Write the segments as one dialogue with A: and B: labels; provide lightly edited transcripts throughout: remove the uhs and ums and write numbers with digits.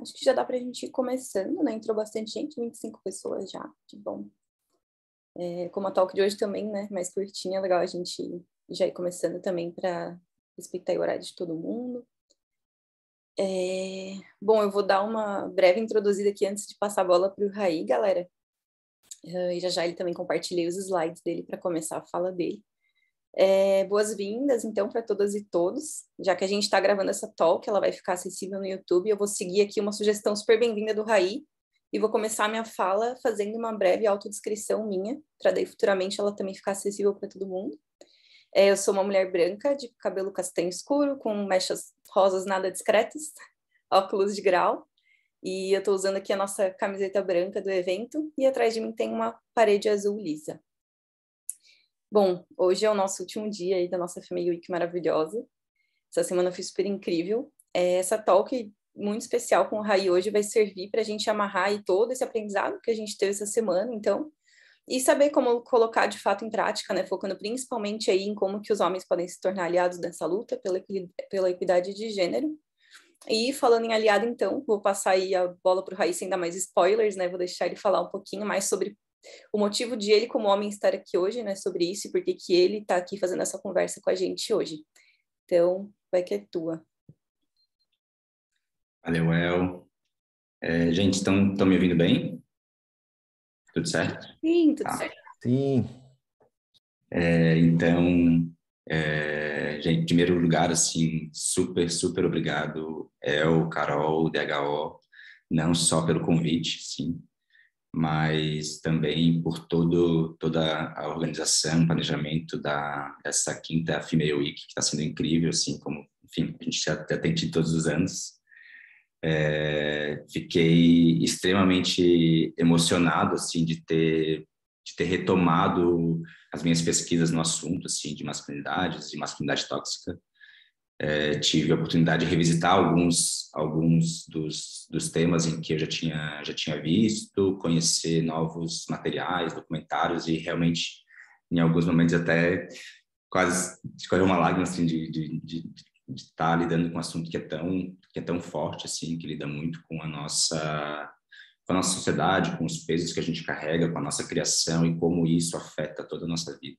A: Acho que já dá para a gente ir começando, né? Entrou bastante gente, 25 pessoas já, que bom. Como a talk de hoje também, né? Mais curtinha, legal a gente já ir começando também para respeitar o horário de todo mundo. Bom, eu vou dar uma breve introduzida aqui antes de passar a bola para o Raí, galera. E já ele também compartilhei os slides dele para começar a fala dele. Boas-vindas, então, para todas e todos. Já que a gente está gravando essa talk, ela vai ficar acessível no YouTube. Eu vou seguir aqui uma sugestão super bem-vinda do Raí e vou começar a minha fala fazendo uma breve autodescrição minha, para daí futuramente ela também ficar acessível para todo mundo. Eu sou uma mulher branca, de cabelo castanho escuro, com mechas rosas nada discretas, óculos de grau, e eu estou usando aqui a nossa camiseta branca do evento, e atrás de mim tem uma parede azul lisa. Bom, hoje é o nosso último dia aí da nossa Family Week maravilhosa. Essa semana foi super incrível. Essa talk muito especial com o Raí hoje vai servir para a gente amarrar aí todo esse aprendizado que a gente teve essa semana, então, e saber como colocar de fato em prática, né, focando principalmente aí em como que os homens podem se tornar aliados nessa luta pela equidade de gênero. E falando em aliado, então, vou passar aí a bola para o Raí sem dar mais spoilers, né, vou deixar ele falar um pouquinho mais sobre o motivo de ele como homem estar aqui hoje, né, sobre isso e por que ele está aqui fazendo essa conversa com a gente hoje. Então, vai que é tua.
B: Valeu, El. Gente, estão me ouvindo bem? Tudo certo?
A: Sim, tudo certo.
C: Sim.
B: Então, gente, em primeiro lugar, assim, super, super obrigado, El, Carol, DHO, não só pelo convite, sim, mas também por toda a organização, planejamento dessa quinta Female Week, que está sendo incrível, assim, como, enfim, a gente já tem tido todos os anos. Fiquei extremamente emocionado, assim, de ter retomado as minhas pesquisas no assunto, assim, de masculinidades e masculinidade tóxica. Tive a oportunidade de revisitar alguns dos temas em que eu já tinha visto, conhecer novos materiais, documentários e realmente, em alguns momentos, até quase escorreu uma lágrima, assim, de estar lidando com um assunto que é tão forte, assim, que lida muito com a nossa sociedade, com os pesos que a gente carrega, com a nossa criação e como isso afeta toda a nossa vida.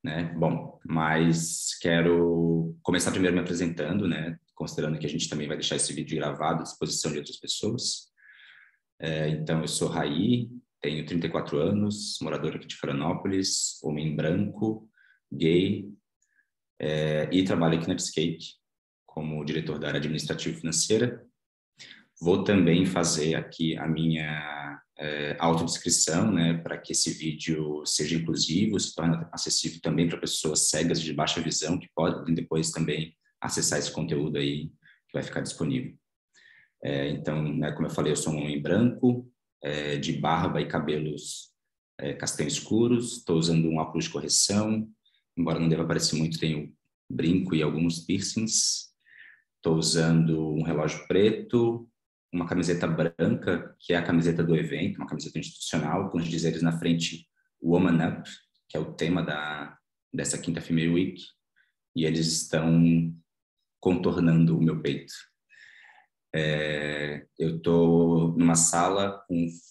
B: Né? Bom, mas quero começar primeiro me apresentando, né? Considerando que a gente também vai deixar esse vídeo gravado à disposição de outras pessoas. Então, eu sou Raí, tenho 34 anos, morador aqui de Florianópolis, homem branco, gay, e trabalho aqui na Netscape como diretor da área administrativa e financeira. Vou também fazer aqui a minha autodescrição, né, para que esse vídeo seja inclusivo, se torne acessível também para pessoas cegas de baixa visão, que podem depois também acessar esse conteúdo aí, que vai ficar disponível. Então, né, como eu falei, eu sou um homem branco, de barba e cabelos castanho escuros, estou usando um óculos de correção, embora não deva parecer muito, tenho brinco e alguns piercings, estou usando um relógio preto, uma camiseta branca, que é a camiseta do evento, uma camiseta institucional, com os dizeres na frente Woman Up, que é o tema dessa quinta Female Week, e eles estão contornando o meu peito. Eu estou numa sala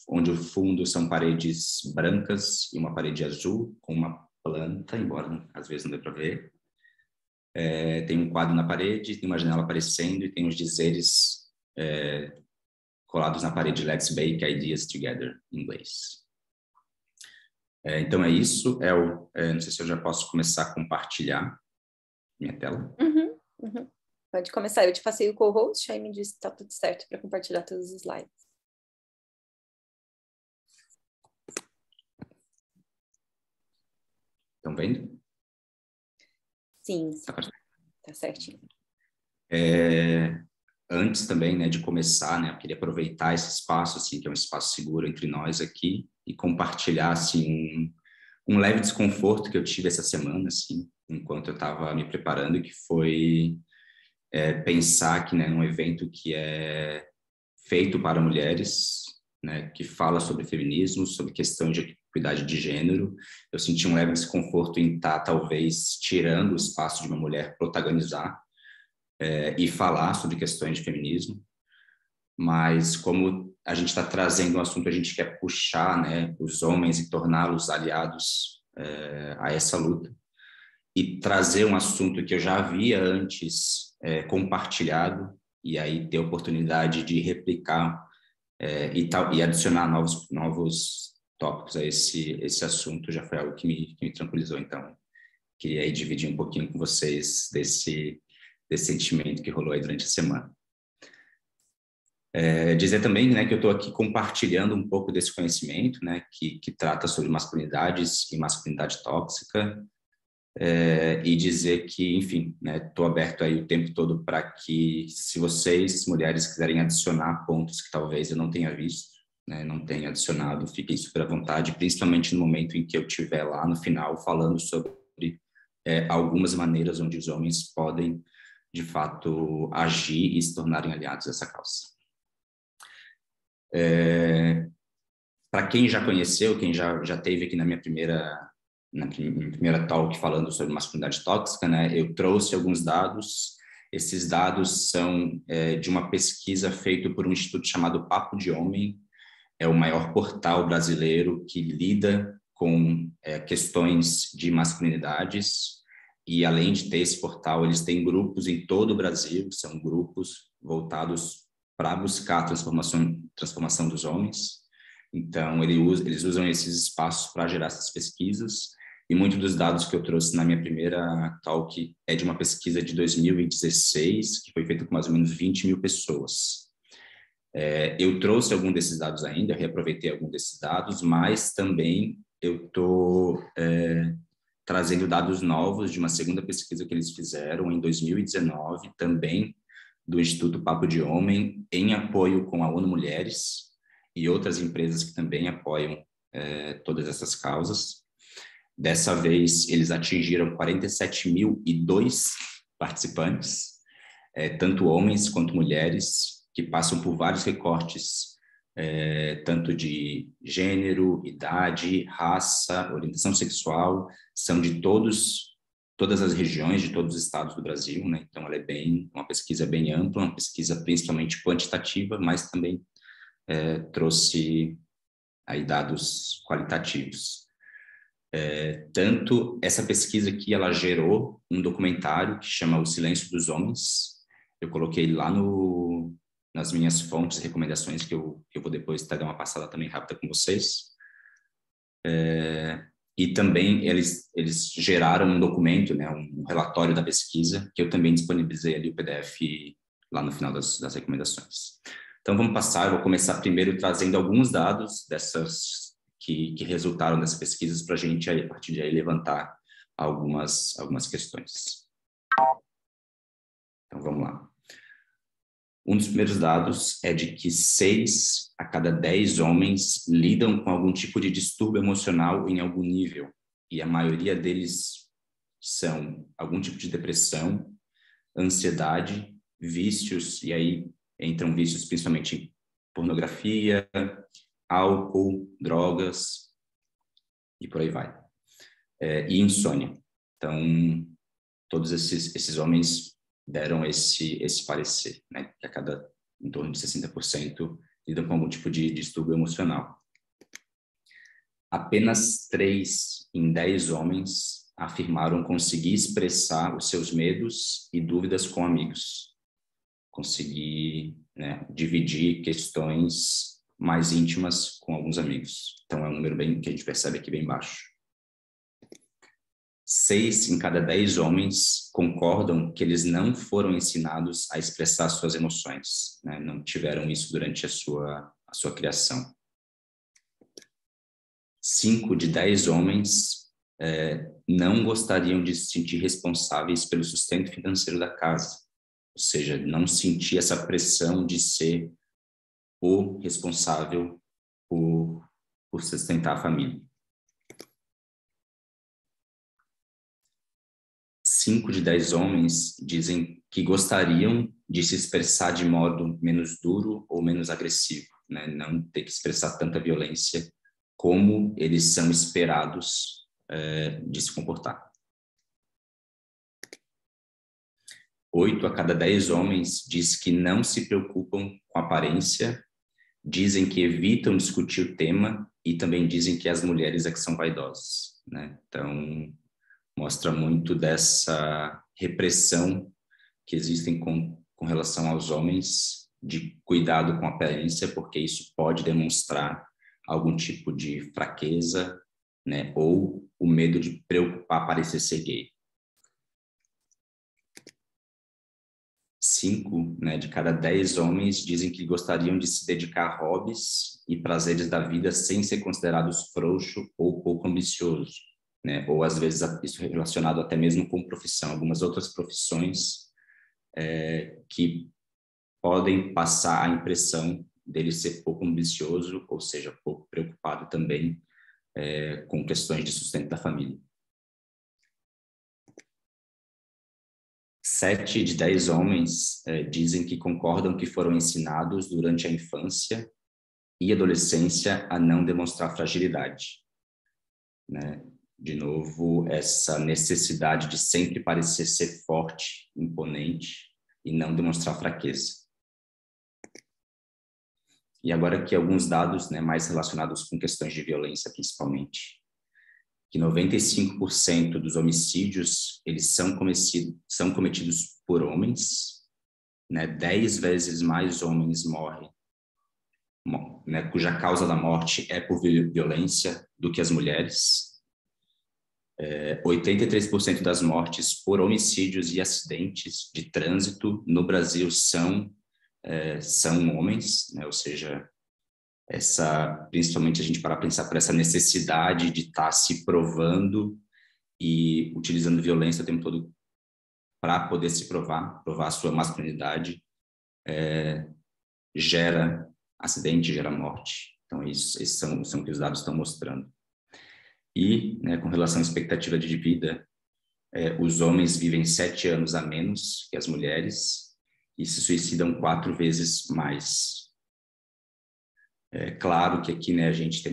B: onde o fundo são paredes brancas e uma parede azul, com uma planta, embora às vezes não dê para ver. Tem um quadro na parede, tem uma janela aparecendo e tem os dizeres colados na parede Let's Bake Ideas Together, em inglês. Então é isso. Não sei se eu já posso começar a compartilhar minha tela.
A: Uhum. Pode começar. Eu te passei o co-host, aí me disse que está tudo certo para compartilhar todos os slides.
B: Estão vendo?
A: Sim. Tá certinho.
B: Antes também, né, de começar, né, eu queria aproveitar esse espaço, assim, que é um espaço seguro entre nós aqui, e compartilhar, assim, um leve desconforto que eu tive essa semana, assim, enquanto eu estava me preparando, que foi pensar que, né, num evento que é feito para mulheres, né, que fala sobre feminismo, sobre questão de equidade de gênero, eu senti um leve desconforto em estar, talvez, tirando o espaço de uma mulher protagonizar e falar sobre questões de feminismo, mas como a gente está trazendo um assunto, a gente quer puxar, né, os homens e torná-los aliados a essa luta, e trazer um assunto que eu já havia antes compartilhado, e aí ter a oportunidade de replicar e adicionar novos tópicos a esse assunto, já foi algo que me tranquilizou. Então, queria aí dividir um pouquinho com vocês desse sentimento que rolou aí durante a semana. Dizer também, né, que eu estou aqui compartilhando um pouco desse conhecimento, né, que trata sobre masculinidades e masculinidade tóxica, e dizer que, enfim, estou aberto aí o tempo todo para que, se vocês, mulheres, quiserem adicionar pontos que talvez eu não tenha visto, né, não tenha adicionado, fiquem super à vontade, principalmente no momento em que eu estiver lá no final falando sobre algumas maneiras onde os homens podem, de fato, agir e se tornarem aliados dessa causa. Para quem já conheceu, quem já teve aqui na minha primeira talk falando sobre masculinidade tóxica, né, eu trouxe alguns dados. Esses dados são de uma pesquisa feita por um instituto chamado Papo de Homem. É o maior portal brasileiro que lida com questões de masculinidades, e além de ter esse portal, eles têm grupos em todo o Brasil, são grupos voltados para buscar a transformação dos homens. Então, eles usam esses espaços para gerar essas pesquisas, e muitos dos dados que eu trouxe na minha primeira talk é de uma pesquisa de 2016, que foi feita com mais ou menos 20 mil pessoas. Eu trouxe algum desses dados ainda, reaproveitei algum desses dados, mas também eu estou trazendo dados novos de uma segunda pesquisa que eles fizeram em 2019, também do Instituto Papo de Homem, em apoio com a ONU Mulheres e outras empresas que também apoiam todas essas causas. Dessa vez, eles atingiram 47.002 participantes, tanto homens quanto mulheres, que passam por vários recortes, tanto de gênero, idade, raça, orientação sexual, são de todas as regiões, de todos os estados do Brasil, né? Então, ela é uma pesquisa bem ampla, uma pesquisa principalmente quantitativa, mas também trouxe aí dados qualitativos. Tanto essa pesquisa aqui, ela gerou um documentário que chama O Silêncio dos Homens. Eu coloquei lá nas minhas fontes e recomendações, que eu vou depois dar uma passada também rápida com vocês. E também eles geraram um documento, né, um relatório da pesquisa, que eu também disponibilizei ali o PDF lá no final das recomendações. Então, vamos passar. Eu vou começar primeiro trazendo alguns dados dessas que resultaram dessas pesquisas, para a gente, a partir de aí, levantar algumas questões. Então, vamos lá. Um dos primeiros dados é de que 6 a cada 10 homens lidam com algum tipo de distúrbio emocional em algum nível, e a maioria deles são algum tipo de depressão, ansiedade, vícios, e aí entram vícios principalmente em pornografia, álcool, drogas, e por aí vai. E insônia. Então, todos esses homens deram esse parecer, né, que em torno de 60% lidam com algum tipo de distúrbio emocional. Apenas 3 em 10 homens afirmaram conseguir expressar os seus medos e dúvidas com amigos, conseguir, né, dividir questões mais íntimas com alguns amigos. Então, é um número que a gente percebe aqui bem baixo. 6 em cada 10 homens concordam que eles não foram ensinados a expressar suas emoções, né? Não tiveram isso durante a sua criação. 5 de 10 homens não gostariam de se sentir responsáveis pelo sustento financeiro da casa, ou seja, não sentir essa pressão de ser o responsável por sustentar a família. 5 de 10 homens dizem que gostariam de se expressar de modo menos duro ou menos agressivo, né? Não ter que expressar tanta violência como eles são esperados de se comportar. 8 a cada 10 homens diz que não se preocupam com aparência, dizem que evitam discutir o tema e também dizem que as mulheres é que são vaidosas, né? Então, mostra muito dessa repressão que existem com relação aos homens, de cuidado com a aparência, porque isso pode demonstrar algum tipo de fraqueza, né? Ou o medo de preocupar parecer ser gay. 5, né, de cada 10 homens dizem que gostariam de se dedicar a hobbies e prazeres da vida sem ser considerados frouxo ou pouco ambicioso, né? Ou às vezes isso é relacionado até mesmo com profissão, algumas outras profissões que podem passar a impressão dele ser pouco ambicioso, ou seja, pouco preocupado também com questões de sustento da família. 7 de 10 homens dizem que concordam que foram ensinados durante a infância e adolescência a não demonstrar fragilidade, né? De novo, essa necessidade de sempre parecer ser forte, imponente e não demonstrar fraqueza. E agora aqui alguns dados, né, mais relacionados com questões de violência, principalmente. Que 95% dos homicídios eles são cometidos por homens, né? 10 vezes mais homens morrem, né, cuja causa da morte é por violência do que as mulheres. 83% das mortes por homicídios e acidentes de trânsito no Brasil são homens, né? Ou seja, principalmente a gente para pensar por essa necessidade de estar se provando e utilizando violência o tempo todo para poder se provar a sua masculinidade, gera acidente, gera morte. Então, esses são o que os dados estão mostrando. E, né, com relação à expectativa de vida, os homens vivem 7 anos a menos que as mulheres e se suicidam 4 vezes mais. É claro que aqui, né, a gente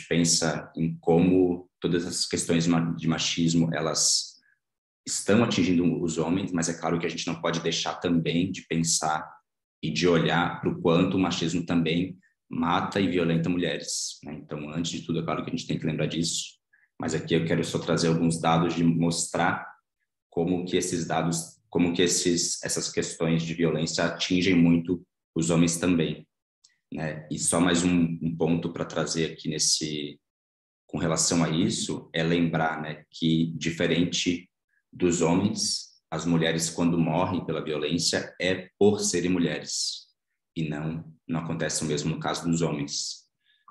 B: pensa em como todas essas questões de machismo, elas estão atingindo os homens, mas é claro que a gente não pode deixar também de pensar e de olhar para o quanto o machismo também mata e violenta mulheres, né? Então, antes de tudo, é claro que a gente tem que lembrar disso, mas aqui eu quero só trazer alguns dados de mostrar como que essas questões de violência atingem muito os homens também, né? E só mais um ponto para trazer aqui com relação a isso, é lembrar, né, que diferente dos homens, as mulheres quando morrem pela violência é por serem mulheres e não acontece o mesmo no caso dos homens,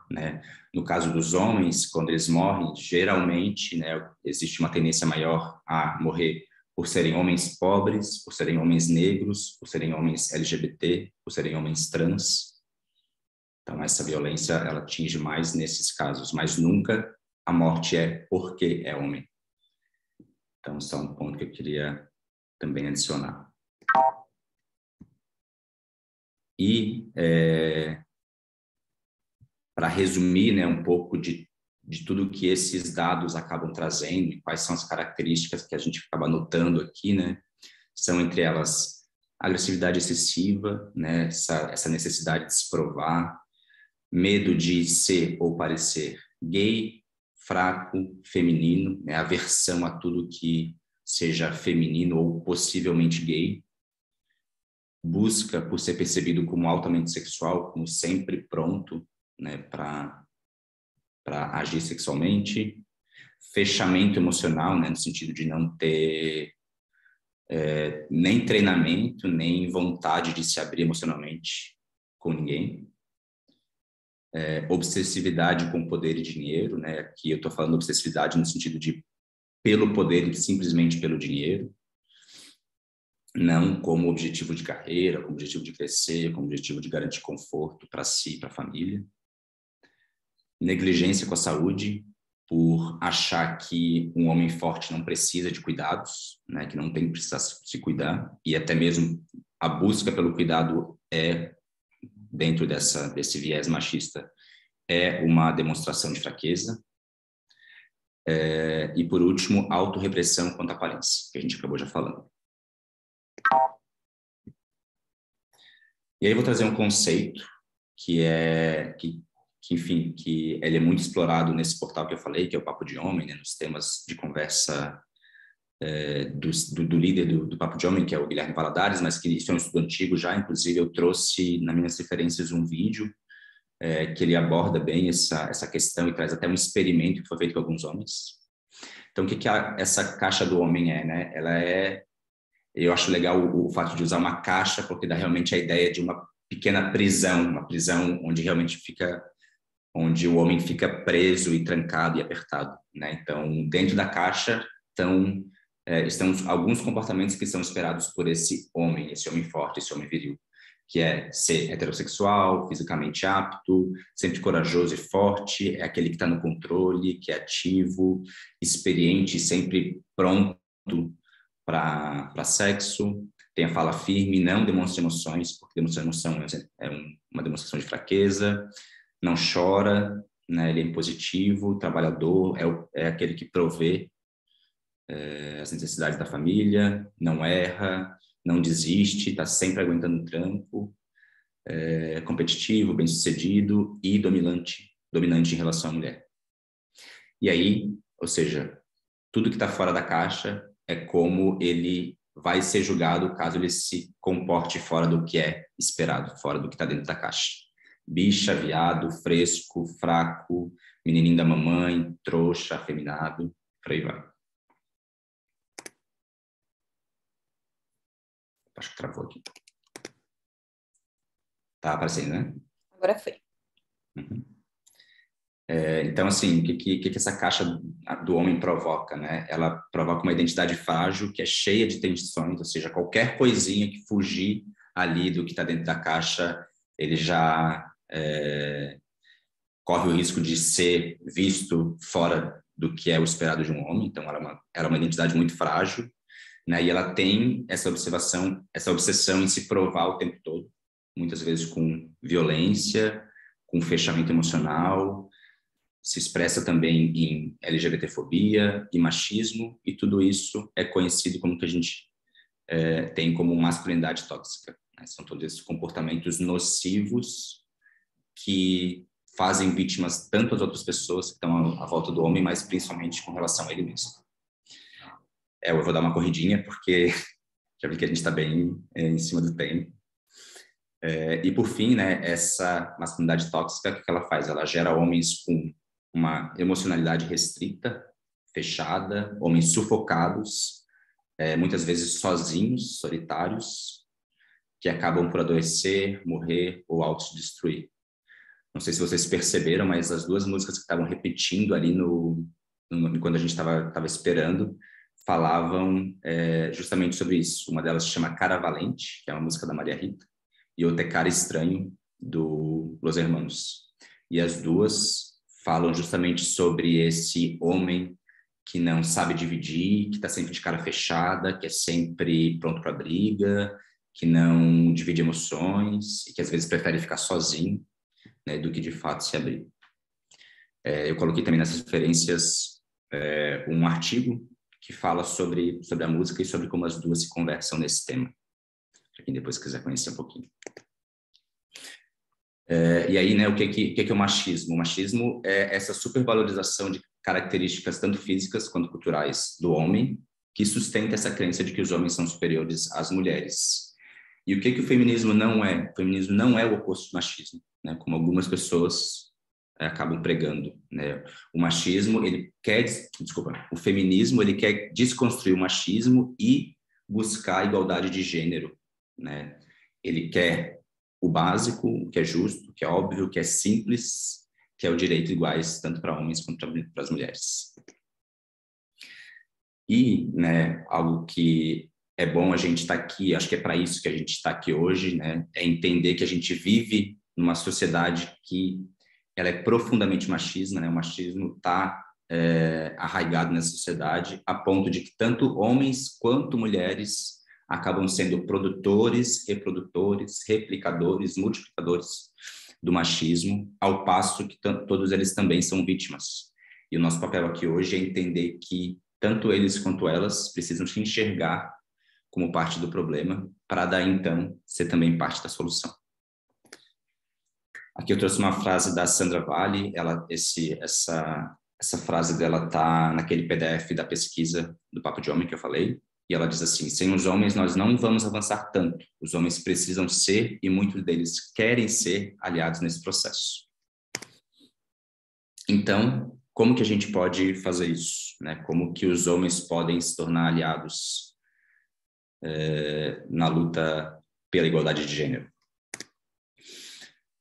B: né? No caso dos homens, quando eles morrem, geralmente, né, existe uma tendência maior a morrer por serem homens pobres, por serem homens negros, por serem homens LGBT, por serem homens trans. Então, essa violência, ela atinge mais nesses casos, mas nunca a morte é porque é homem. Então, só um ponto que eu queria também adicionar. E, para resumir, né, um pouco de tudo que esses dados acabam trazendo e quais são as características que a gente acaba notando aqui, né, são entre elas agressividade excessiva, né, essa necessidade de se provar, medo de ser ou parecer gay, fraco, feminino, né, aversão a tudo que seja feminino ou possivelmente gay, busca por ser percebido como altamente sexual, como sempre pronto, né, para agir sexualmente, fechamento emocional, né, no sentido de não ter nem treinamento, nem vontade de se abrir emocionalmente com ninguém, obsessividade com poder e dinheiro, né, aqui eu estou falando obsessividade no sentido de pelo poder e simplesmente pelo dinheiro, não como objetivo de carreira, como objetivo de crescer, como objetivo de garantir conforto para si e para a família. Negligência com a saúde, por achar que um homem forte não precisa de cuidados, né, que não tem que precisar se cuidar, e até mesmo a busca pelo cuidado dentro desse viés machista, é uma demonstração de fraqueza. E, por último, autorrepressão quanto à aparência, que a gente acabou já falando. E aí eu vou trazer um conceito enfim, que ele é muito explorado nesse portal que eu falei, que é o Papo de Homem, né, nos temas de conversa do líder do Papo de Homem, que é o Guilherme Valadares, mas que isso é um estudo antigo já. Inclusive eu trouxe nas minhas referências um vídeo que ele aborda bem essa questão e traz até um experimento que foi feito com alguns homens. Então, o que essa caixa do homem é, né? Eu acho legal o fato de usar uma caixa, porque dá realmente a ideia de uma pequena prisão, uma prisão onde o homem fica preso e trancado e apertado, né? Então, dentro da caixa estão alguns comportamentos que são esperados por esse homem forte, esse homem viril, que é ser heterossexual, fisicamente apto, sempre corajoso e forte, é aquele que está no controle, que é ativo, experiente, sempre pronto para sexo, tem a fala firme, não demonstra emoções, porque demonstrar emoção uma demonstração de fraqueza, não chora, né, ele é impositivo, trabalhador, é aquele que provê as necessidades da família, não erra, não desiste, está sempre aguentando o tranco, competitivo, bem-sucedido e dominante em relação à mulher. E aí, ou seja, tudo que está fora da caixa é como ele vai ser julgado caso ele se comporte fora do que é esperado, fora do que está dentro da caixa. Bicha, viado, fresco, fraco, menininho da mamãe, trouxa, afeminado, por aí vai. Acho que travou aqui. Tá aparecendo, né?
A: Agora foi.
B: Uhum. Então, assim, o que essa caixa do homem provoca, né? Ela provoca uma identidade frágil que é cheia de tensões, ou seja, qualquer coisinha que fugir ali do que está dentro da caixa, ele já corre o risco de ser visto fora do que é o esperado de um homem. Então, ela é uma identidade muito frágil, né? E ela tem essa obsessão em se provar o tempo todo, muitas vezes com violência, com fechamento emocional, se expressa também em LGBTfobia e machismo, e tudo isso é conhecido como que a gente tem como masculinidade tóxica, né? São todos esses comportamentos nocivos que fazem vítimas tanto as outras pessoas que estão à volta do homem, mas principalmente com relação a ele mesmo. Eu vou dar uma corridinha, porque já vi que a gente está bem em cima do tempo. E por fim, né, essa masculinidade tóxica, o que ela faz? Ela gera homens com uma emocionalidade restrita, fechada, homens sufocados, muitas vezes sozinhos, solitários, que acabam por adoecer, morrer ou auto-destruir. Não sei se vocês perceberam, mas as duas músicas que estavam repetindo ali quando a gente estava esperando, falavam justamente sobre isso. Uma delas se chama Cara Valente, que é uma música da Maria Rita, e outra é Cara Estranho, do Los Hermanos. E as duas falam justamente sobre esse homem que não sabe dividir, que está sempre de cara fechada, que é sempre pronto para briga, que não divide emoções e que às vezes prefere ficar sozinho, né, do que de fato se abrir. Eu coloquei também nessas referências um artigo que fala sobre a música e sobre como as duas se conversam nesse tema, para quem depois quiser conhecer um pouquinho. E aí, né, o que é o machismo? O machismo é essa supervalorização de características tanto físicas quanto culturais do homem, que sustenta essa crença de que os homens são superiores às mulheres. E o que o feminismo não é? O feminismo não é o oposto do machismo, né, como algumas pessoas acabam pregando, né? O feminismo, ele quer desconstruir o machismo e buscar a igualdade de gênero, né? Ele quer o básico, o que é justo, o que é óbvio, o que é simples, que é o direito iguais tanto para homens quanto para as mulheres. E, né, algo que é bom a gente estar aqui, acho que é para isso que a gente está aqui hoje, né, é entender que a gente vive numa sociedade que ela é profundamente machista, né? O machismo está arraigado nessa sociedade, a ponto de que tanto homens quanto mulheres acabam sendo produtores, reprodutores, replicadores, multiplicadores do machismo, ao passo que todos eles também são vítimas. E o nosso papel aqui hoje é entender que tanto eles quanto elas precisam se enxergar como parte do problema, para daí, então, ser também parte da solução. Aqui eu trouxe uma frase da Sandra Vale, essa frase dela está naquele PDF da pesquisa do Papo de Homem que eu falei, e ela diz assim: sem os homens nós não vamos avançar tanto, os homens precisam ser, e muitos deles querem ser, aliados nesse processo. Então, como que a gente pode fazer isso, né? Como que os homens podem se tornar aliados na luta pela igualdade de gênero?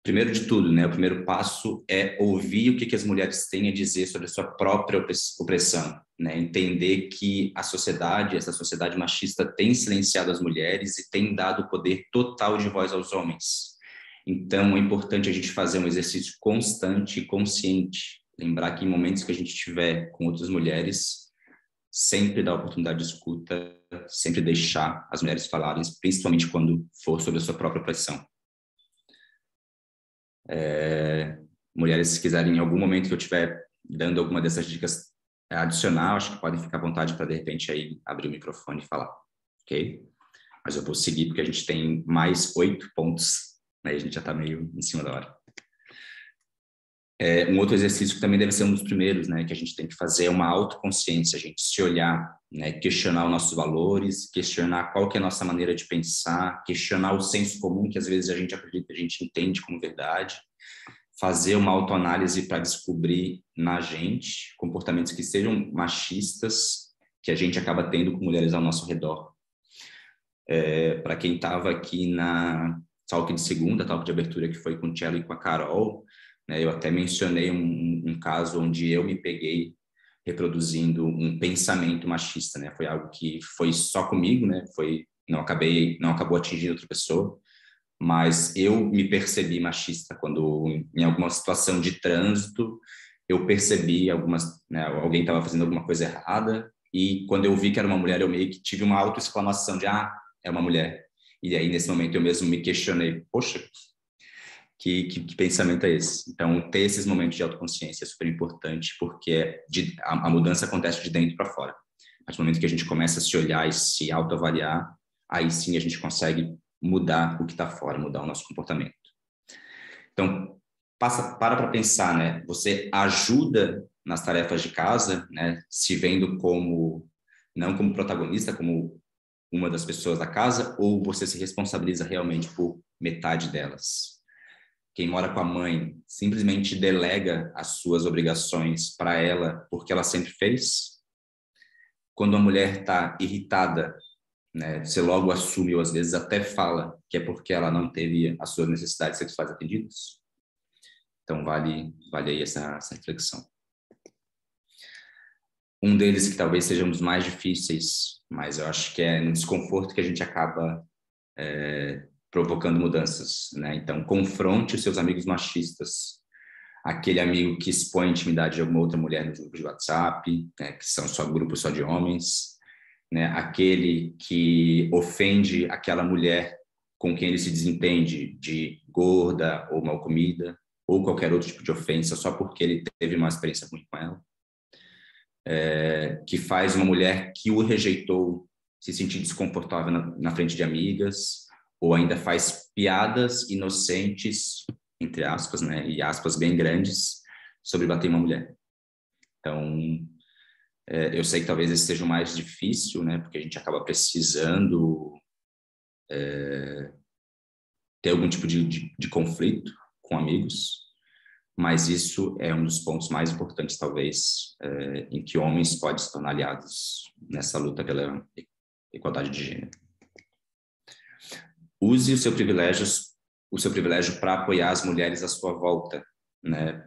B: Primeiro de tudo, né, o primeiro passo é ouvir o que as mulheres têm a dizer sobre a sua própria opressão, né? Entender que essa sociedade machista tem silenciado as mulheres e tem dado poder total de voz aos homens. Então, é importante a gente fazer um exercício constante e consciente, lembrar que em momentos que a gente estiver com outras mulheres, sempre dar oportunidade de escuta, sempre deixar as mulheres falarem, principalmente quando for sobre a sua própria opressão. Mulheres, se quiserem, em algum momento que eu estiver dando alguma dessas dicas adicional, acho que podem ficar à vontade para, de repente, aí abrir o microfone e falar, ok? Mas eu vou seguir, porque a gente tem mais 8 pontos, né? A gente já está meio em cima da hora. Um outro exercício que também deve ser um dos primeiros, né, que a gente tem que fazer é uma autoconsciência, a gente se olhar, né, questionar os nossos valores, questionar qual que é a nossa maneira de pensar, questionar o senso comum que às vezes a gente acredita, a gente entende como verdade, fazer uma autoanálise para descobrir na gente comportamentos que sejam machistas, que a gente acaba tendo com mulheres ao nosso redor. Para quem estava aqui na talk de segunda, talk de abertura, que foi com o Tchelo e com a Carol, né, eu até mencionei um caso onde eu me peguei reproduzindo um pensamento machista, né? Foi algo que foi só comigo, né? Não acabou atingindo outra pessoa, mas eu me percebi machista quando, em alguma situação de trânsito, eu percebi alguém estava fazendo alguma coisa errada, e quando eu vi que era uma mulher, eu meio que tive uma autoexclamação de, é uma mulher. E aí, nesse momento, eu mesmo me questionei, poxa, que pensamento é esse? Então, ter esses momentos de autoconsciência é super importante, porque a mudança acontece de dentro para fora. Mas no momento que a gente começa a se olhar e se autoavaliar, aí sim a gente consegue mudar o que está fora, mudar o nosso comportamento. Então, para pensar, né? Você ajuda nas tarefas de casa, né? Se vendo não como protagonista, como uma das pessoas da casa, ou você se responsabiliza realmente por metade delas? Quem mora com a mãe simplesmente delega as suas obrigações para ela porque ela sempre fez? Quando a mulher está irritada, né, você logo assume ou às vezes até fala que é porque ela não teve as suas necessidades sexuais atendidas? Então vale aí essa reflexão. Um deles que talvez seja um dos mais difíceis, mas eu acho que é no desconforto que a gente acaba provocando mudanças, né? Então confronte os seus amigos machistas, aquele amigo que expõe a intimidade de alguma outra mulher no grupo de WhatsApp, né, que são só grupos só de homens, né, aquele que ofende aquela mulher com quem ele se desentende de gorda ou mal comida, ou qualquer outro tipo de ofensa, só porque ele teve uma experiência ruim com ela, que faz uma mulher que o rejeitou se sentir desconfortável na frente de amigas, ou ainda faz piadas inocentes, entre aspas, né, e aspas bem grandes, sobre bater uma mulher. Então, eu sei que talvez esse seja o mais difícil, né, porque a gente acaba precisando ter algum tipo de conflito com amigos, mas isso é um dos pontos mais importantes, talvez, em que homens podem se tornar aliados nessa luta pela igualdade de gênero. Use o seu privilégio para apoiar as mulheres à sua volta, né?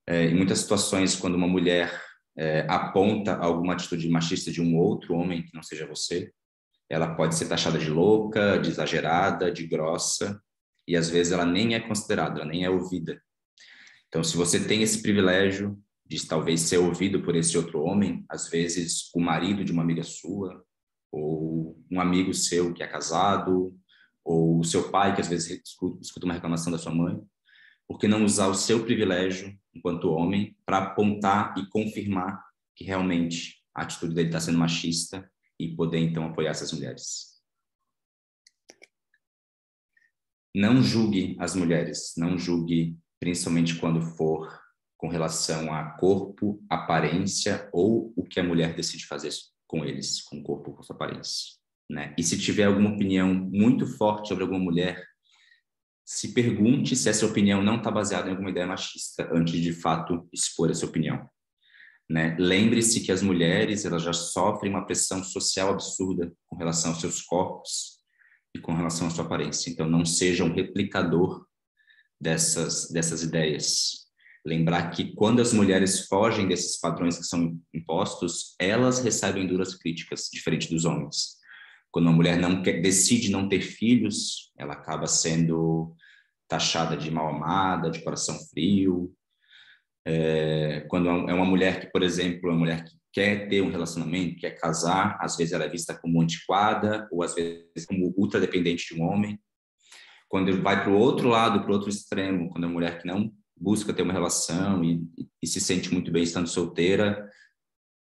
B: Em muitas situações, quando uma mulher aponta alguma atitude machista de um outro homem que não seja você, ela pode ser taxada de louca, de exagerada, de grossa, e às vezes ela nem é considerada, ela nem é ouvida. Então, se você tem esse privilégio de talvez ser ouvido por esse outro homem, às vezes o marido de uma amiga sua, ou um amigo seu que é casado, ou o seu pai que às vezes escuta uma reclamação da sua mãe, por que não usar o seu privilégio enquanto homem para apontar e confirmar que realmente a atitude dele está sendo machista e poder então apoiar essas mulheres? não julgue as mulheres, não julgue, principalmente quando for com relação a corpo, aparência ou o que a mulher decide fazer com eles, com o corpo, com a sua aparência, né? E se tiver alguma opinião muito forte sobre alguma mulher, se pergunte se essa opinião não está baseada em alguma ideia machista antes de fato expor essa opinião, né? Lembre-se que as mulheres, elas já sofrem uma pressão social absurda com relação aos seus corpos e com relação à sua aparência. Então, não seja um replicador dessas ideias. Lembrar que quando as mulheres fogem desses padrões que são impostos, elas recebem duras críticas, diferente dos homens. Quando uma mulher decide não ter filhos, ela acaba sendo taxada de mal amada, de coração frio. Quando é uma mulher que, por exemplo, é uma mulher que quer ter um relacionamento, quer casar, às vezes ela é vista como antiquada ou às vezes como ultra dependente de um homem. Quando ele vai para o outro lado, para o outro extremo, quando é uma mulher que não busca ter uma relação e se sente muito bem estando solteira,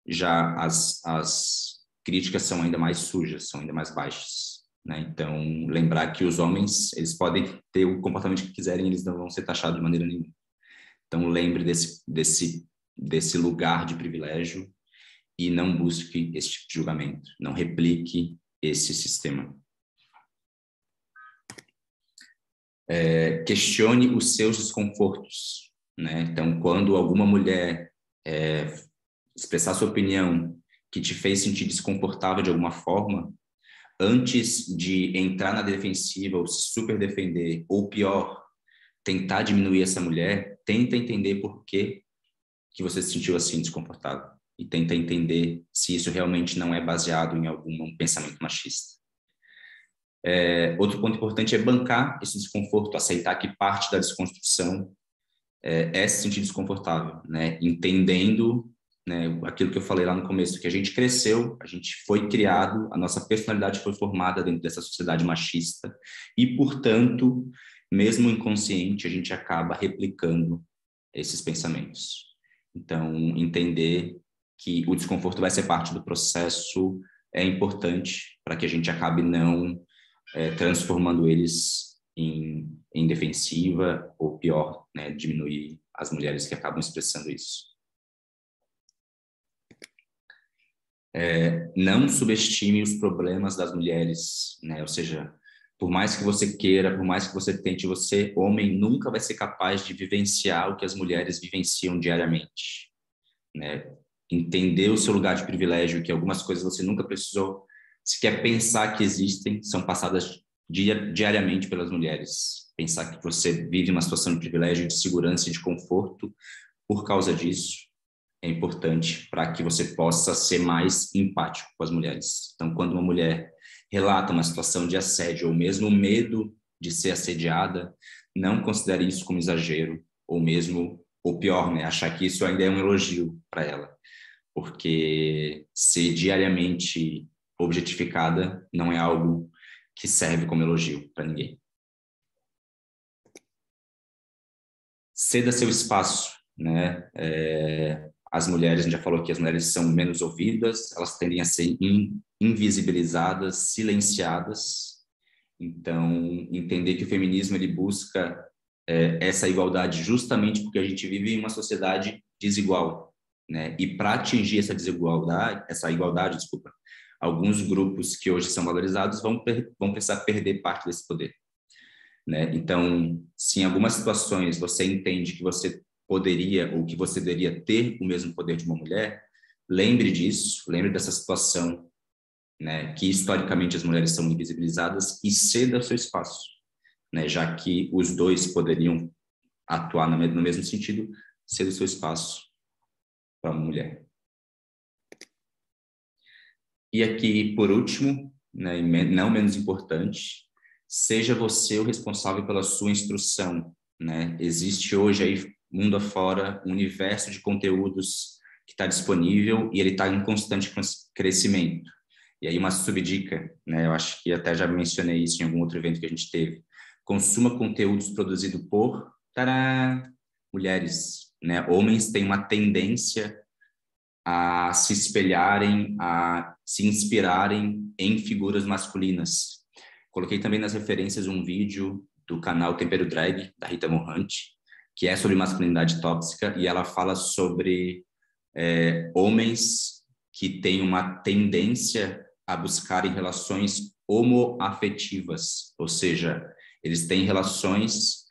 B: já as críticas são ainda mais sujas, são ainda mais baixas, né? Então, lembrar que os homens, eles podem ter o comportamento que quiserem, eles não vão ser taxados de maneira nenhuma. Então, lembre desse lugar de privilégio e não busque esse tipo de julgamento, não replique esse sistema. Questione os seus desconfortos, né? Então, quando alguma mulher expressar sua opinião que te fez sentir desconfortável de alguma forma, antes de entrar na defensiva ou se super defender, ou pior, tentar diminuir essa mulher, tenta entender por que você se sentiu assim desconfortável e tenta entender se isso realmente não é baseado em algum pensamento machista. Outro ponto importante é bancar esse desconforto, aceitar que parte da desconstrução é se sentir desconfortável, né? Entendendo, né, aquilo que eu falei lá no começo, que a gente cresceu, a gente foi criado, a nossa personalidade foi formada dentro dessa sociedade machista e, portanto, mesmo inconsciente, a gente acaba replicando esses pensamentos. Então, entender que o desconforto vai ser parte do processo é importante para que a gente acabe não transformando eles em defensiva ou pior, né, diminuir as mulheres que acabam expressando isso. Não subestime os problemas das mulheres, né? Ou seja, por mais que você queira, por mais que você tente, você, homem, nunca vai ser capaz de vivenciar o que as mulheres vivenciam diariamente, né? Entender o seu lugar de privilégio, que algumas coisas você nunca precisou sequer pensar que existem, são passadas diariamente pelas mulheres. Pensar que você vive uma situação de privilégio, de segurança e de conforto por causa disso é importante para que você possa ser mais empático com as mulheres. Então, quando uma mulher relata uma situação de assédio ou mesmo medo de ser assediada, não considere isso como exagero ou mesmo, ou pior, né, achar que isso ainda é um elogio para ela, porque ser diariamente objetificada não é algo que serve como elogio para ninguém. Ceda seu espaço, né? As mulheres, a gente já falou que as mulheres são menos ouvidas, elas tendem a ser invisibilizadas, silenciadas. Então, entender que o feminismo ele busca essa igualdade justamente porque a gente vive em uma sociedade desigual, né? E para atingir essa igualdade, alguns grupos que hoje são valorizados vão precisar perder parte desse poder, né? Então, se em algumas situações você entende que você poderia ou que você deveria ter o mesmo poder de uma mulher, lembre disso, lembre dessa situação, né, que historicamente as mulheres são invisibilizadas e ceda o seu espaço, né, já que os dois poderiam atuar no mesmo sentido, ceda o seu espaço para uma mulher. E aqui, por último, né, não menos importante, seja você o responsável pela sua instrução, né? Existe hoje aí mundo afora, um universo de conteúdos que está disponível e ele está em constante crescimento. E aí uma subdica, né? Eu acho que até já mencionei isso em algum outro evento que a gente teve. Consuma conteúdos produzidos por mulheres, né? Homens têm uma tendência a se espelharem, a se inspirarem em figuras masculinas. Coloquei também nas referências um vídeo do canal Tempero Drag, da Rita Morrante, que é sobre masculinidade tóxica, e ela fala sobre homens que têm uma tendência a buscarem relações homoafetivas, ou seja, eles têm relações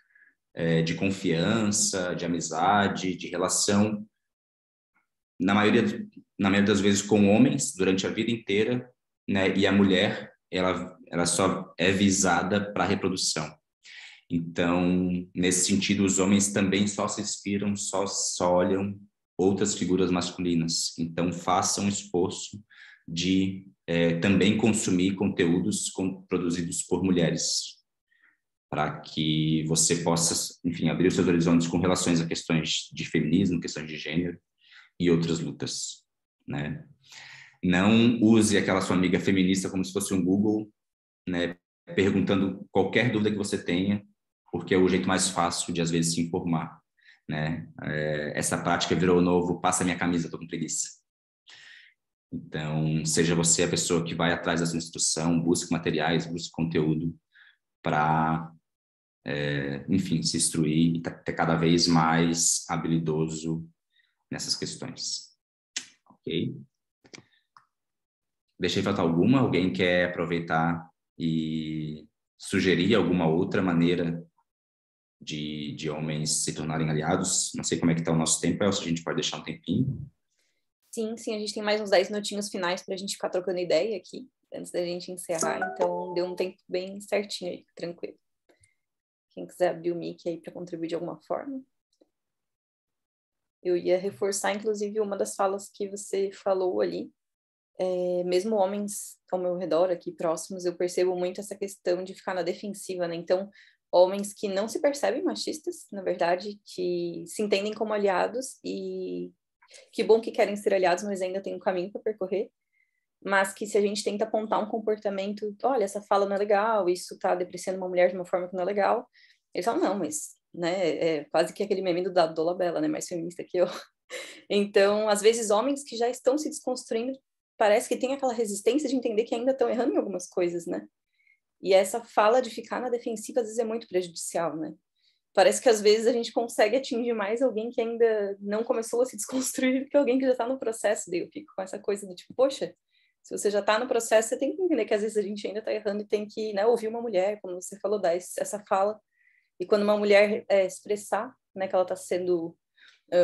B: de confiança, de amizade, de relação, na maioria das vezes com homens durante a vida inteira, né? E a mulher, ela só é visada para a reprodução. Então, nesse sentido, os homens também só se inspiram, só olham outras figuras masculinas. Então, façam um esforço de também consumir conteúdos produzidos por mulheres, para que você possa, enfim, abrir os seus horizontes com relações a questões de feminismo, questões de gênero e outras lutas, né? Não use aquela sua amiga feminista como se fosse um Google, né, perguntando qualquer dúvida que você tenha, porque é o jeito mais fácil de, às vezes, se informar, né? Essa prática virou o novo, passa minha camisa, tô com preguiça. Então, seja você a pessoa que vai atrás dessa instrução, busque materiais, busque conteúdo para, enfim, se instruir e ter cada vez mais habilidoso nessas questões. Ok? Deixei faltar alguma? Alguém quer aproveitar e sugerir alguma outra maneira de homens se tornarem aliados? Não sei como é que está o nosso tempo, Elcio, a gente pode deixar um tempinho.
A: Sim, a gente tem mais uns 10 minutinhos finais para a gente ficar trocando ideia aqui, antes da gente encerrar, então deu um tempo bem certinho aí, tranquilo. Quem quiser abrir o mic aí para contribuir de alguma forma. Eu ia reforçar, inclusive, uma das falas que você falou ali. Mesmo homens ao meu redor, aqui próximos, eu percebo muito essa questão de ficar na defensiva, né? Então, homens que não se percebem machistas, na verdade, que se entendem como aliados e que bom que querem ser aliados, mas ainda tem um caminho para percorrer. Mas que se a gente tenta apontar um comportamento, olha, essa fala não é legal, isso tá depreciando uma mulher de uma forma que não é legal, eles falam, não, mas, né, é quase que aquele meme do Dado Dolabella, né, mais feminista que eu. Então, às vezes, homens que já estão se desconstruindo, parece que tem aquela resistência de entender que ainda estão errando em algumas coisas, né? E essa fala de ficar na defensiva, às vezes, é muito prejudicial, né? Parece que, às vezes, a gente consegue atingir mais alguém que ainda não começou a se desconstruir do que alguém que já está no processo. Daí eu fico com essa coisa do tipo, poxa, se você já está no processo, você tem que entender que, às vezes, a gente ainda está errando e tem que, né, ouvir uma mulher, como você falou, dar essa fala. E quando uma mulher expressar, né, que ela está sendo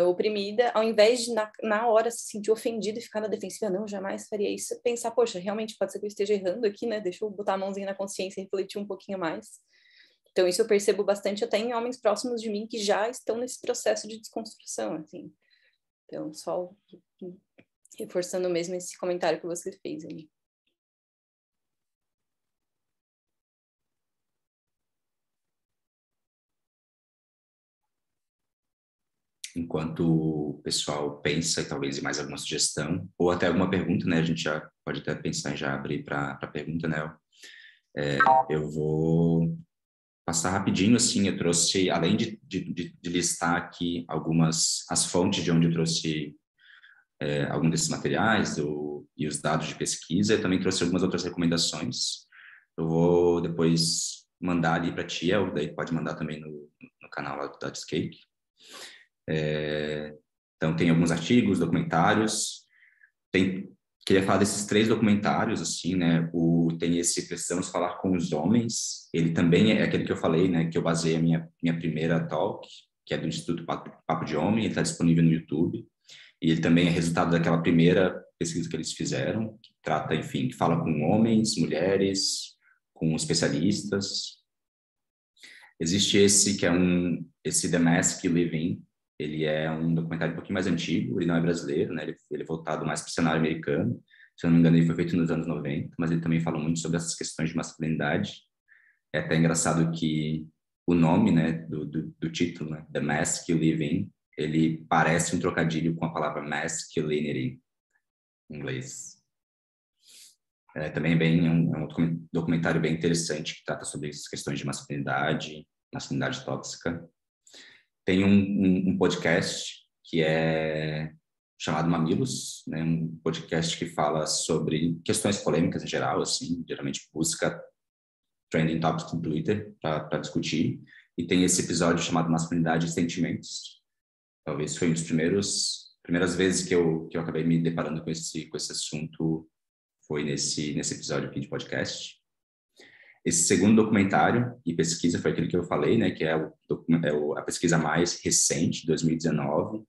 A: oprimida, ao invés de na hora se sentir ofendida e ficar na defensiva, não, jamais faria isso, pensar, poxa, realmente pode ser que eu esteja errando aqui, né, deixa eu botar a mãozinha na consciência e refletir um pouquinho mais. Então isso eu percebo bastante até em homens próximos de mim que já estão nesse processo de desconstrução, assim. Então, só reforçando mesmo esse comentário que você fez ali.
B: Enquanto o pessoal pensa, talvez, em mais alguma sugestão, ou até alguma pergunta, né? A gente já pode até pensar em já abrir para pergunta, né? Eu vou passar rapidinho, assim, eu trouxe, além de listar aqui as fontes de onde eu trouxe algum desses materiais e os dados de pesquisa, eu também trouxe algumas outras recomendações. Eu vou depois mandar ali para a tia, ou daí pode mandar também no canal lá do Dadscape. Então, tem alguns artigos, documentários. Queria falar desses 3 documentários, assim, né? Tem esse Precisamos Falar com os Homens. Ele também é aquele que eu falei, né? Que eu baseei a minha primeira talk, que é do Instituto Papo de Homem. Ele está disponível no YouTube. E ele também é resultado daquela primeira pesquisa que eles fizeram, que trata, enfim, que fala com homens, mulheres, com especialistas. Existe esse que é esse The Mask You Live In. Ele é um documentário um pouquinho mais antigo, ele não é brasileiro, né? Ele é voltado mais para o cenário americano. Se eu não me engano, ele foi feito nos anos 90, mas ele também fala muito sobre essas questões de masculinidade. É até engraçado que o nome, né, do título, né, The Mask You Live In, ele parece um trocadilho com a palavra masculinity, em inglês. Também é um documentário bem interessante que trata sobre essas questões de masculinidade tóxica. Tem um podcast que é chamado Mamilos, né? Um podcast que fala sobre questões polêmicas em geral, assim, geralmente busca trending topics no Twitter para discutir. E tem esse episódio chamado Masculinidade e Sentimentos. Talvez foi um dos primeiras vezes que eu acabei me deparando com esse assunto, foi nesse episódio aqui de podcast. Esse segundo documentário e pesquisa foi aquele que eu falei, né, que é a pesquisa mais recente, 2019,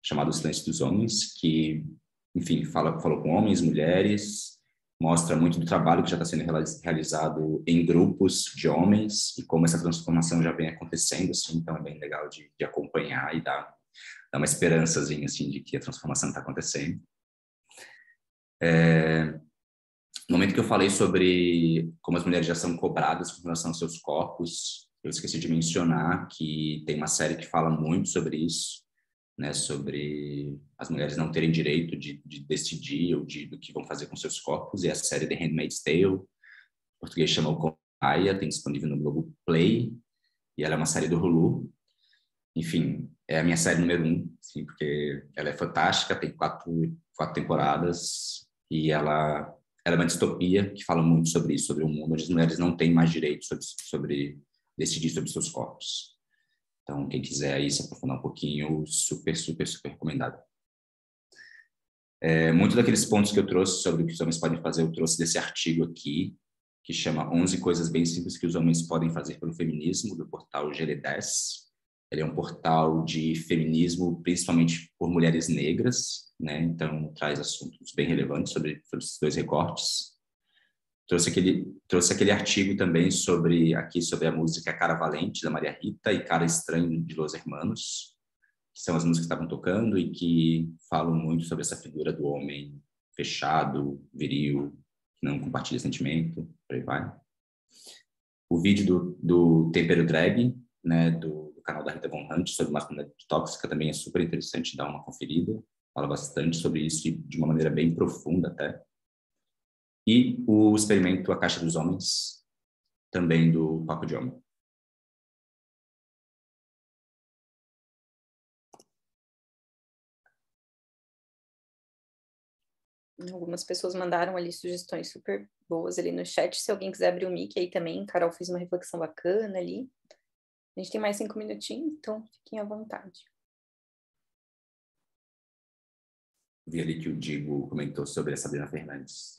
B: chamado O Silêncio dos Homens, que, enfim, falou com homens, mulheres, mostra muito do trabalho que já está sendo realizado em grupos de homens e como essa transformação já vem acontecendo, assim, então é bem legal de acompanhar e dar uma esperançazinha, assim, de que a transformação está acontecendo. No momento que eu falei sobre como as mulheres já são cobradas com relação aos seus corpos, eu esqueci de mencionar que tem uma série que fala muito sobre isso, né, sobre as mulheres não terem direito de decidir ou do que vão fazer com seus corpos, e a série The Handmaid's Tale, em português chama O Aya, tem disponível no Globoplay, e ela é uma série do Hulu. Enfim, é a minha série número 1, assim, porque ela é fantástica, tem quatro temporadas, e ela é uma distopia que fala muito sobre isso, sobre um mundo onde as mulheres não têm mais direito sobre decidir sobre seus corpos. Então, quem quiser aí se aprofundar um pouquinho, super, super, super recomendado. Muitos daqueles pontos que eu trouxe sobre o que os homens podem fazer, eu trouxe desse artigo aqui, que chama 11 coisas bem simples que os homens podem fazer pelo feminismo, do portal GL10. Ele é um portal de feminismo, principalmente por mulheres negras, né? Então, traz assuntos bem relevantes sobre esses dois recortes. Trouxe aquele artigo também sobre a música Cara Valente, da Maria Rita, e Cara Estranho, de Los Hermanos, que são as músicas que estavam tocando e que falam muito sobre essa figura do homem fechado, viril, que não compartilha sentimento, por aí vai. O vídeo do Tempero Drag, né, do canal da Rita Von Hunt, sobre masculinidade tóxica, também é super interessante dar uma conferida. Fala bastante sobre isso e de uma maneira bem profunda até. E o experimento A Caixa dos Homens, também do Papo de Homem.
A: Algumas pessoas mandaram ali sugestões super boas ali no chat. Se alguém quiser abrir o mic aí também, Carol fez uma reflexão bacana ali. A gente tem mais 5 minutinhos, então fiquem à vontade.
B: Vi ali que o Digo comentou sobre a Sabrina Fernandes.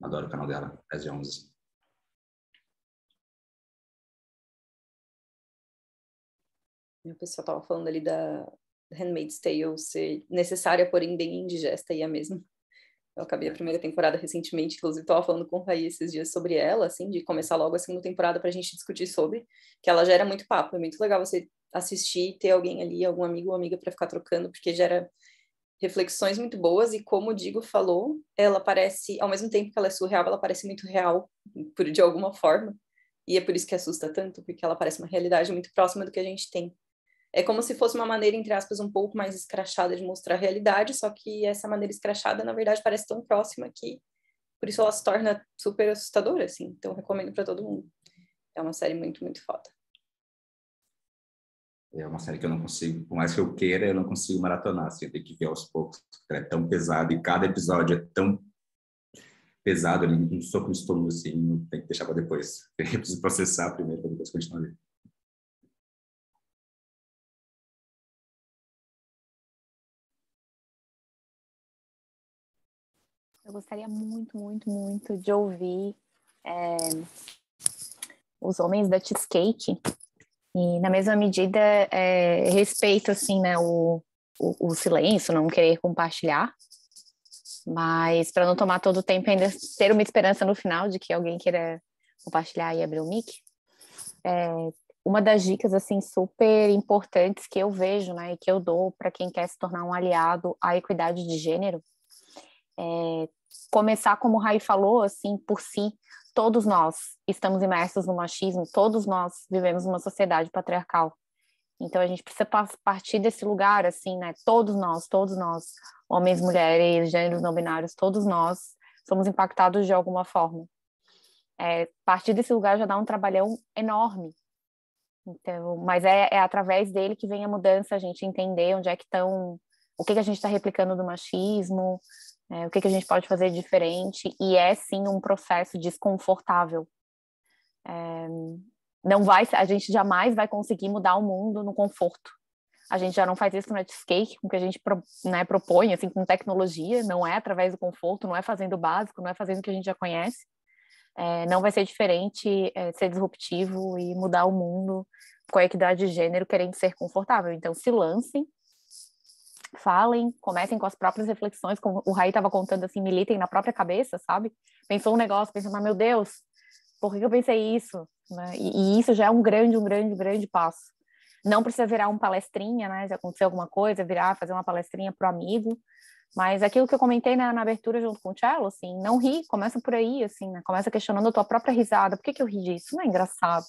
B: Adoro o canal dela, 10/11.
A: O pessoal estava falando ali da Handmaid's Tale ser necessária, porém bem indigesta, e é mesmo. Eu acabei a primeira temporada recentemente, inclusive estava falando com o Raí esses dias sobre ela, assim, de começar logo a segunda temporada para a gente discutir sobre, que ela gera muito papo, é muito legal você assistir, ter alguém ali, algum amigo ou amiga para ficar trocando, porque gera reflexões muito boas, e como o Digo falou, ela parece, ao mesmo tempo que ela é surreal, ela parece muito real, de alguma forma, e é por isso que assusta tanto, porque ela parece uma realidade muito próxima do que a gente tem. É como se fosse uma maneira, entre aspas, um pouco mais escrachada de mostrar a realidade, só que essa maneira escrachada, na verdade, parece tão próxima que, por isso ela se torna super assustadora, assim. Então, recomendo para todo mundo. É uma série muito, muito foda.
B: É uma série que eu não consigo, por mais que eu queira, eu não consigo maratonar, assim, eu tenho que ver aos poucos, porque ela é tão pesada e cada episódio é tão pesado, ali, um soco no estômago, assim, tem que deixar para depois. Eu preciso processar primeiro, para depois continuar a ver.
C: Eu gostaria muito, muito, muito de ouvir os homens da Cheesecake. E, na mesma medida, respeito, assim, né, o silêncio, não querer compartilhar. Mas, para não tomar todo o tempo, ainda ter uma esperança no final de que alguém queira compartilhar e abrir o mic. Uma das dicas, assim, super importantes que eu vejo, né, e que eu dou para quem quer se tornar um aliado à equidade de gênero, começar, como o Rai falou, assim, por si. Todos nós estamos imersos no machismo, todos nós vivemos numa sociedade patriarcal. Então, a gente precisa partir desse lugar, assim, né? Todos nós, homens, mulheres, gêneros não binários, todos nós somos impactados de alguma forma. Partir desse lugar já dá um trabalhão enorme. Então, mas é através dele que vem a mudança, a gente entender onde é que estão, o que a gente está replicando do machismo, o que a gente pode fazer diferente, e sim um processo desconfortável. A gente jamais vai conseguir mudar o mundo no conforto. A gente já não faz isso no Netscape, com o que a gente propõe, assim, com tecnologia, não é através do conforto, não é fazendo o básico, não é fazendo o que a gente já conhece. Não vai ser diferente ser disruptivo e mudar o mundo com a equidade de gênero, querendo ser confortável. Então, se lancem, falem, comecem com as próprias reflexões, como o Raí estava contando, assim, militem na própria cabeça, sabe? Pensou um negócio, pensou, mas meu Deus, por que eu pensei isso? Né? E isso já é um grande passo. Não precisa virar um palestrinha, né? Se acontecer alguma coisa, fazer uma palestrinha pro amigo. Mas aquilo que eu comentei na abertura junto com o Cello, assim, não ri, começa por aí, assim, né? Começa questionando a tua própria risada. Por que eu ri disso? Não é engraçado.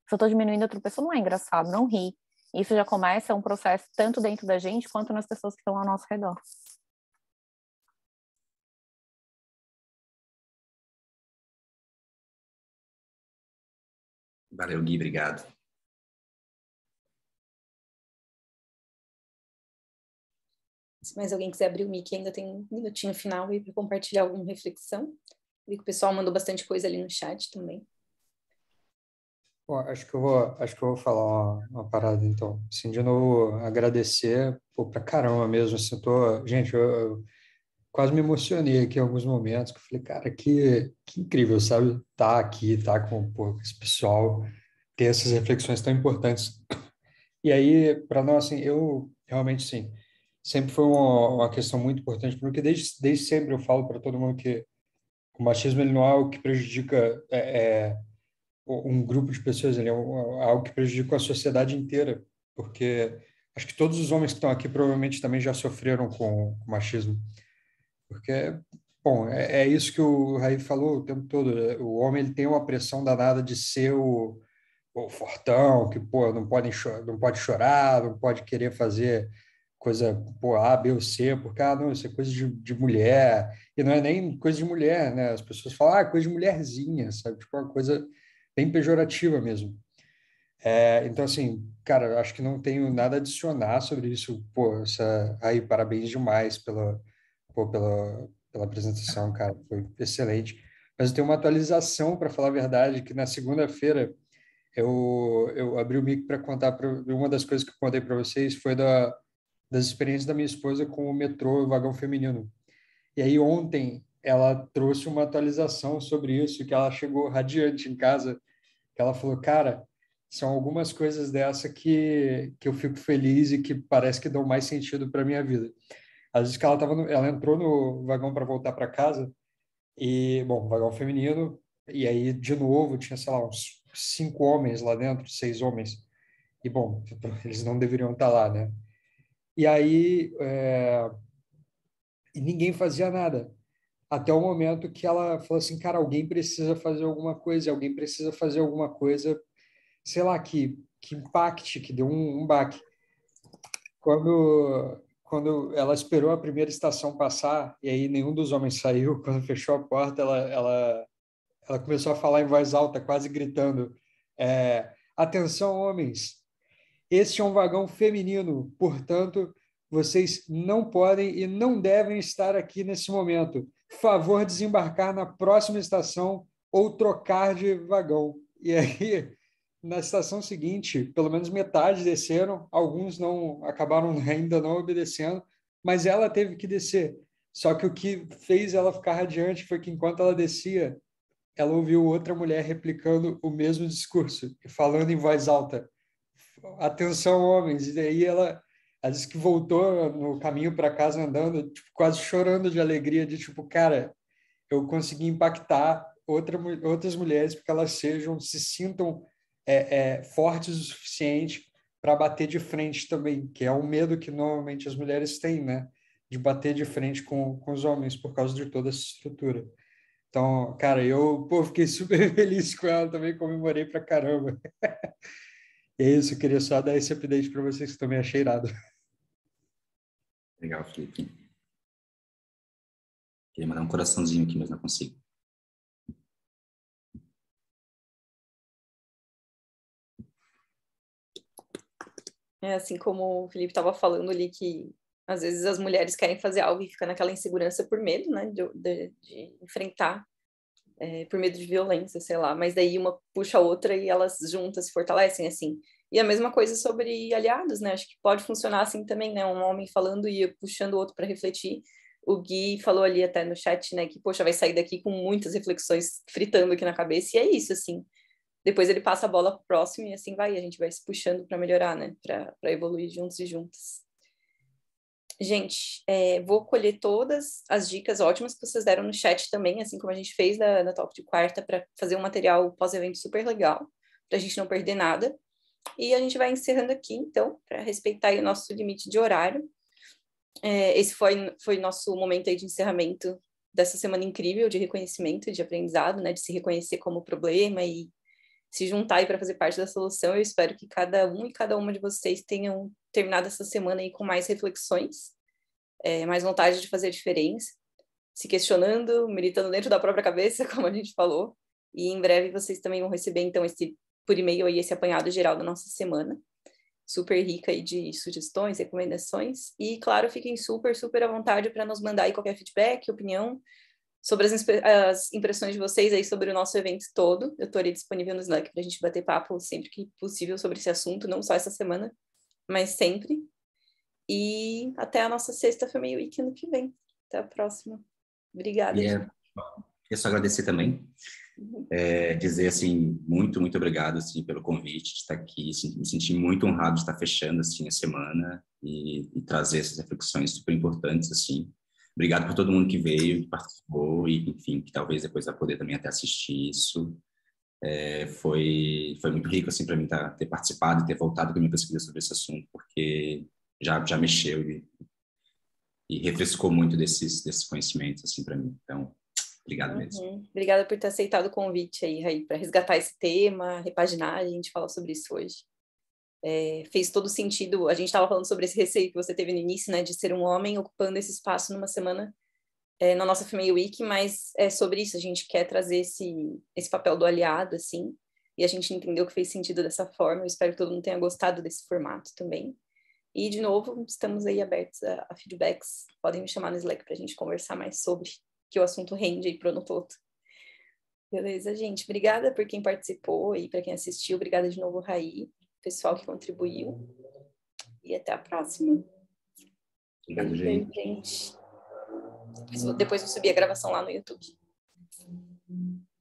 C: Se eu tô diminuindo outra pessoa, não é engraçado, não ri. Isso já começa um processo tanto dentro da gente quanto nas pessoas que estão ao nosso redor.
B: Valeu, Gui, obrigado.
A: Se mais alguém quiser abrir o mic, ainda tem um minutinho final aí para compartilhar alguma reflexão. Vi que o pessoal mandou bastante coisa ali no chat também.
D: Bom, acho que eu vou falar uma parada, então. Assim, de novo, agradecer pra caramba mesmo. Assim, gente, eu quase me emocionei aqui em alguns momentos, que eu falei, cara, que incrível, sabe? Tá aqui, tá com esse pessoal, ter essas reflexões tão importantes. E aí, para nós, assim, eu realmente, sim, sempre foi uma questão muito importante, porque desde sempre eu falo para todo mundo que o machismo ele não é algo que prejudica um grupo de pessoas, ele é algo que prejudica a sociedade inteira, porque acho que todos os homens que estão aqui provavelmente também já sofreram com machismo, porque, bom, é isso que o Raí falou o tempo todo, né? O homem ele tem uma pressão danada de ser o fortão, que, pô, não pode chorar, não pode querer fazer coisa, pô, A, B ou C, porque, não, isso é coisa de mulher, e não é nem coisa de mulher, né? As pessoas falam, coisa de mulherzinha, sabe? Tipo, uma coisa bem pejorativa mesmo. Então, assim, cara, eu acho que não tenho nada a adicionar sobre isso. Pô, aí, parabéns demais pela apresentação, cara, foi excelente. Mas eu tenho uma atualização, para falar a verdade, que na segunda-feira eu abri o mic para contar. Uma das coisas que eu contei para vocês foi das experiências da minha esposa com o metrô e o vagão feminino. E aí ontem ela trouxe uma atualização sobre isso, que ela chegou radiante em casa, que ela falou, cara, são algumas coisas dessa que eu fico feliz e que parece que dão mais sentido para minha vida. Às vezes que ela entrou no vagão para voltar para casa e, bom, vagão feminino, e aí de novo tinha, sei lá, uns 5 homens lá dentro, 6 homens. E, bom, eles não deveriam estar lá, né? E aí e ninguém fazia nada. Até o momento que ela falou assim, cara, alguém precisa fazer alguma coisa, alguém precisa fazer alguma coisa, sei lá, que impacte, que dê um baque. Quando ela esperou a primeira estação passar, e aí nenhum dos homens saiu, quando fechou a porta, ela começou a falar em voz alta, quase gritando, atenção, homens, este é um vagão feminino, portanto, vocês não podem e não devem estar aqui nesse momento. Favor desembarcar na próxima estação ou trocar de vagão. E aí, na estação seguinte, pelo menos metade desceram, alguns não acabaram ainda não obedecendo, mas ela teve que descer. Só que o que fez ela ficar radiante foi que enquanto ela descia, ela ouviu outra mulher replicando o mesmo discurso, falando em voz alta. Atenção, homens. E daí ela disse que voltou no caminho para casa andando, tipo, quase chorando de alegria, de tipo, cara, eu consegui impactar outras mulheres porque elas se sintam fortes o suficiente para bater de frente também, que é um medo que normalmente as mulheres têm, né? De bater de frente com os homens por causa de toda essa estrutura. Então, cara, fiquei super feliz com ela também, comemorei pra caramba. É isso, eu queria só dar esse update para vocês que também achei irado.
B: Legal, Felipe. Queria mandar um coraçãozinho aqui, mas não consigo.
A: Assim como o Felipe estava falando ali, que às vezes as mulheres querem fazer algo e fica naquela insegurança por medo, né, de enfrentar por medo de violência, sei lá. Mas daí uma puxa a outra e elas juntas se fortalecem, assim. E a mesma coisa sobre aliados, né? Acho que pode funcionar assim também, né? Um homem falando e puxando o outro para refletir. O Gui falou ali até no chat, né? Que, poxa, vai sair daqui com muitas reflexões fritando aqui na cabeça. E é isso, assim. Depois ele passa a bola pro próximo e assim vai. A gente vai se puxando para melhorar, né? Para evoluir juntos e juntas. Gente, vou colher todas as dicas ótimas que vocês deram no chat também, assim como a gente fez na Talk de quarta, para fazer um material pós-evento super legal, para a gente não perder nada. E a gente vai encerrando aqui, então, para respeitar aí o nosso limite de horário. Esse foi nosso momento aí de encerramento dessa semana incrível de reconhecimento, de aprendizado, né? De se reconhecer como problema e se juntar aí para fazer parte da solução. Eu espero que cada um e cada uma de vocês tenham terminado essa semana aí com mais reflexões, mais vontade de fazer a diferença, se questionando, militando dentro da própria cabeça, como a gente falou. E em breve vocês também vão receber, então, por e-mail aí esse apanhado geral da nossa semana, super rica aí de sugestões, recomendações. E, claro, fiquem super, super à vontade para nos mandar aí qualquer feedback, opinião, sobre as impressões de vocês aí sobre o nosso evento todo. Eu estou ali disponível no Slack para a gente bater papo sempre que possível sobre esse assunto, não só essa semana, mas sempre. E até a nossa sexta Family Week ano que vem. Até a próxima. Obrigada, gente.
B: Queria só agradecer também, dizer assim, muito, muito obrigado assim, pelo convite de estar aqui, assim, me senti muito honrado de estar fechando assim, a semana e trazer essas reflexões super importantes. Assim. Obrigado por todo mundo que veio, que participou e, enfim, que talvez depois vai poder também até assistir isso. Foi muito rico assim, para mim ter participado e ter voltado com a minha pesquisa sobre esse assunto, porque já mexeu e refrescou muito desses conhecimentos assim, para mim. Então, obrigado mesmo.
A: Obrigada por ter aceitado o convite aí, Raí, para resgatar esse tema, repaginar, a gente falar sobre isso hoje. Fez todo sentido, a gente estava falando sobre esse receio que você teve no início, né, de ser um homem ocupando esse espaço numa semana na nossa Family Week, mas é sobre isso, a gente quer trazer esse papel do aliado, assim, e a gente entendeu que fez sentido dessa forma. Eu espero que todo mundo tenha gostado desse formato também. E, de novo, estamos aí abertos a feedbacks. Podem me chamar no Slack para a gente conversar mais sobre, que o assunto rende aí pro ano todo. Beleza, gente? Obrigada por quem participou e para quem assistiu. Obrigada de novo, Raí, pessoal que contribuiu. E até a próxima.
B: Obrigado, gente.
A: Depois vou subir a gravação lá no YouTube.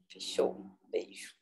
A: Fechou. Beijo.